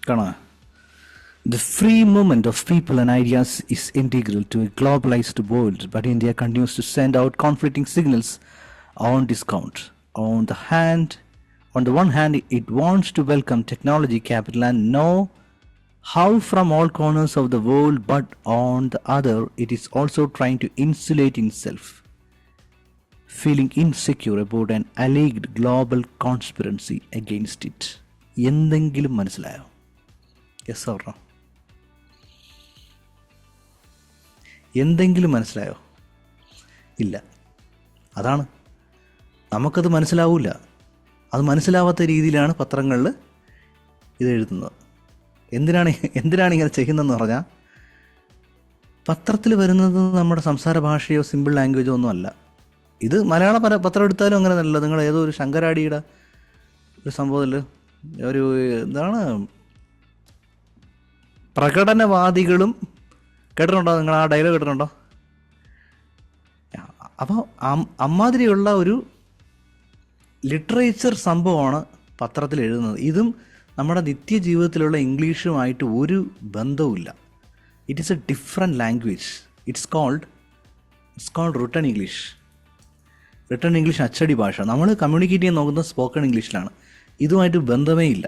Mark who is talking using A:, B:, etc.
A: കാണാം. The free movement of people and ideas is integral to a globalized world, but India continues to send out conflicting signals on this count. On the one hand, it wants to welcome technology capital and know how from all corners of the world, but on the other, it is also trying to insulate itself, feeling insecure about an alleged global conspiracy against it. എന്തെങ്കിലും മനസ്സിലായോ? Yes or no? എന്തെങ്കിലും മനസ്സിലായോ? ഇല്ല. അതാണ്, നമുക്കത് മനസ്സിലാവില്ല. അത് മനസ്സിലാവാത്ത രീതിയിലാണ് പത്രങ്ങളിൽ ഇത് എഴുതുന്നത്. എന്തിനാണ് ഇങ്ങനെ ചെയ്യുന്നതെന്ന് പറഞ്ഞാൽ, പത്രത്തിൽ വരുന്നത് നമ്മുടെ സംസാര ഭാഷയോ സിമ്പിൾ ലാംഗ്വേജോ ഒന്നും അല്ല. ഇത് മലയാള പത്രം എടുത്താലും അങ്ങനെ നല്ല. നിങ്ങൾ ഏതോ ഒരു ശങ്കരാടിയുടെ ഒരു സംഭവത്തിൽ ഒരു എന്താണ് പ്രകടനവാദികളും കേട്ടിട്ടുണ്ടോ? നിങ്ങൾ ആ ഡയലോഗ് കേട്ടിട്ടുണ്ടോ? അപ്പോൾ അമ്മാതിരിയുള്ള ഒരു ലിറ്ററേച്ചർ സംഭവമാണ് പത്രത്തിൽ എഴുതുന്നത്. ഇതും നമ്മുടെ നിത്യജീവിതത്തിലുള്ള ഇംഗ്ലീഷുമായിട്ട് ഒരു ബന്ധവുമില്ല. It is a different language. It's called written English. Written English അച്ചടി ഭാഷ. നമ്മൾ കമ്മ്യൂണിക്കേറ്റ് ചെയ്യാൻ നോക്കുന്നത് സ്പോക്കൺ ഇംഗ്ലീഷിലാണ്. ഇതുമായിട്ട് ബന്ധമേ ഇല്ല.